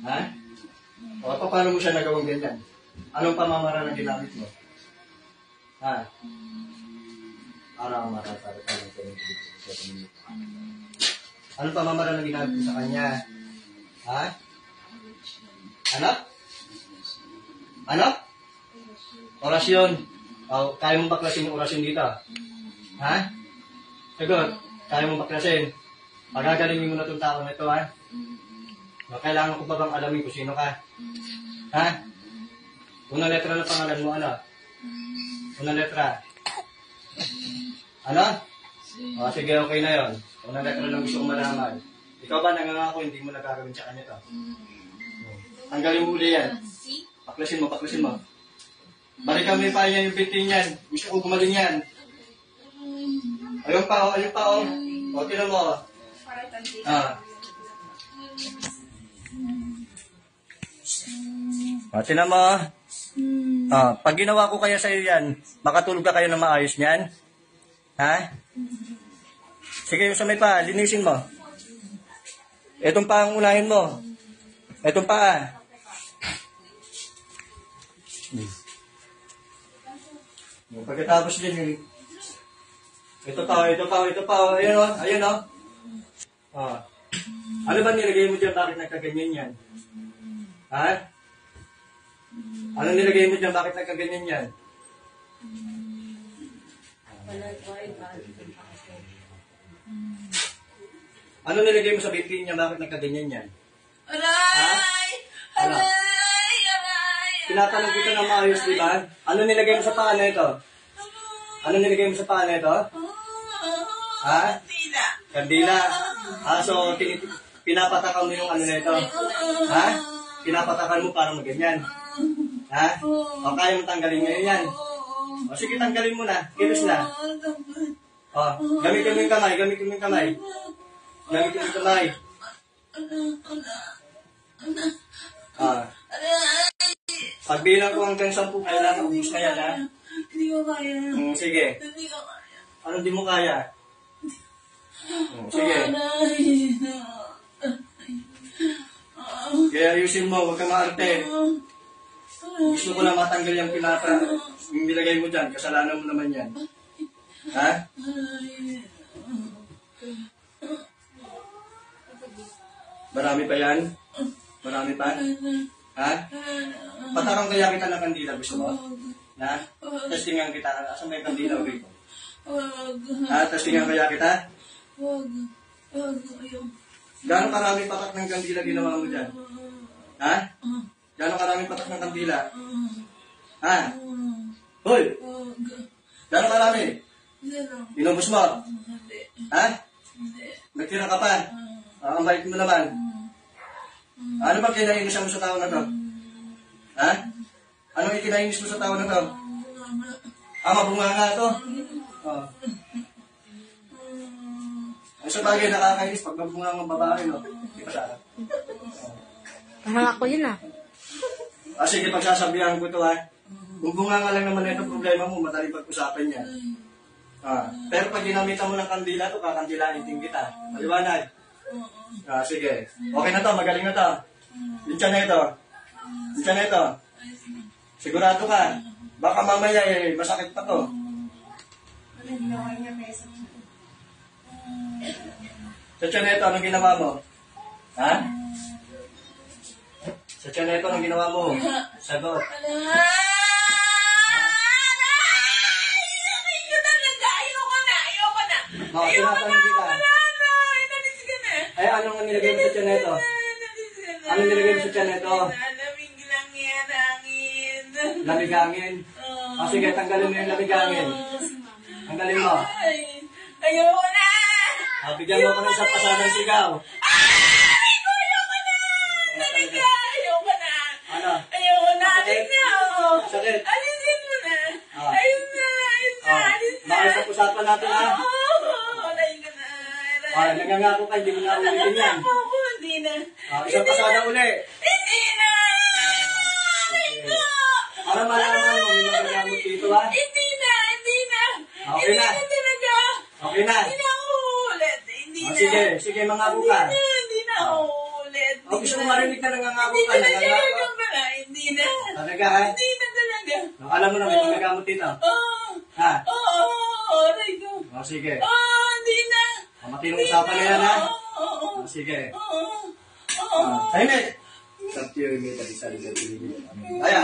Ha? O, paano mo siya nagawang ganyan? Anong pamamaraan ang ginamit mo? Ha? Para ang matatarap ka ng pamilya. Anong pamamaraan ang ginamit mo sa kanya? Ha? Ano? Ano? Orasyon. O, kaya mo baklasin yung orasyon dito? Ha? Sagot. Kaya mo baklasin? Pagagalingin mo na itong tao na ito, ha? O, kailangan ko ba bang alamin kung sino ka? Ha? Unang letra ng pangalan mo, ano? Unang letra. Ano? O, sige, okay na yon. Unang letra lang gusto kong malaman. Ikaw ba nangangako hindi mo nagagawin sa kanya to? Tanggalin mo uli yan. Paklasin mo, paklasin mo. Balikan mo yung paa niya, yung binti niyan. Gusto ko gumaling yan. Ayun pa, ayun pa, o. O, tinan mo. Tinan mo. Pag ginawa ko kaya sa'yo yan, makatulog ka kayo na maayos niyan? Ha? Sige, sa may pa, linisin mo. Itong pa ang unahin mo. Itong paa. Pagkatapos din, ito pa. Ayun o, ayun o. Ano ba nilagay mo dyan? Bakit nagkaganyan yan? Ha? Ano nilagay mo dyan? Bakit nagkaganyan yan? Ano nilagay mo sa binti niya? Bakit nagkaganyan yan? Aray! Ano? Aray! Aray! Tinatanong kita ng maayos, di ba? Ano nilagay mo sa paa na ito? Ano nilagay mo sa paa na ito? Ha? Kandila. Kandila. So, pinapatakan mo yung ano na ito? Ha? Pinapatakan mo para maganyan. Ha? O, kaya mo tanggalin ngayon yan. O, sige, tanggalin mo na. Kilos na. O, gamitin mo yung kamay. Gamitin mo yung kamay. Gamitin mo yung kamay. Pagbilang ko hanggang 10, kailangan ubus na yan, ha? Hindi ko kaya. Sige. Hindi ko kaya. Anong di mo kaya? Sige. Kaya ayusin mo, huwag kang maarte. Gusto ko na matanggal yung yung nilagay mo dyan. Kasalanan mo naman yan. Ha? Marami pa yan? Marami pa? Ha? Patarong kaya kita ng kandila. Gusto mo? Na? Testingan kita. Asan may kandila ulit ko? Ha? Testingan kaya kita? Wag. Ayaw. Gano'ng karaming patak ng kandila ginawa mo dyan? Ha? Gano'ng karaming patak ng kandila? Ha? Hoy! Gano'ng karami? Inubos mo? Ha? Nagtira ka pa? Ang bait mo naman. Ano ba kinainis mo sa tao na to? Ha? Anong ikinainis mo sa tao na to? Mabunga nga to? Ang sa bagay nakakainis pag mabunga ng babae, no? Di ba sana? Parang ako yun ah. Sige, pagsasabihan ko ito, ha? Kung bunga nga lang naman ito problema mo, madaling pag-usapan yan. Pero pag ginamitan mo ng kandila to, kakandilain din kita. Maliwanag? Sige. Okay na to, magaling na to. Yung tiyan na ito. Yung tiyan na ito. Sigurado ka. Baka mamaya masakit pa to. Sa tiyan na ito, anong ginawa mo? Ha? Sa tiyan na ito, anong ginawa mo? Sagot. Tinatanong kita. Ay, anong nilagay mo sa tiyan na ito? Anong nilagay mo sa tiyan na ito? Lamig lang yan, hangin. Lamig hangin? Sige, tanggalin mo yung lamig hangin. Tanggalin mo. Ayoko na! Bigyan mo ko ng isang pasadang sigaw. Ayoko na! Talaga, ayoko na. Ano? Ayoko na, alis na. Sakit. Alisin mo na. Ayun na, alis na. Bakit sa usapan natin, ha? Ayoko na. Nagangako ka, hindi mo na ulitin yan. Hindi na. Isang pasada uli. Hindi na! Para malaman mo, may magagamot dito, ha? Hindi na. Okay na. Hindi na talaga. Okay na. Hindi na ako ulit. Hindi na. Sige, mga buka. Hindi na ako ulit. Oh, gusto ko marinig na nangangako Hindi ka. na siya Nangangako. yung pala. Hindi na. Talaga, ha? Hindi na talaga. No, alam mo na, may magagamot dito. Oo. Ha? Oo. Aray ko. O, sige. Oo, hindi na. O, matinong usapan na yan, ha? Oo. O, sige. Oo. Oo. Tahimik! Sabtiyo yung may talisali sa piligid. Kaya!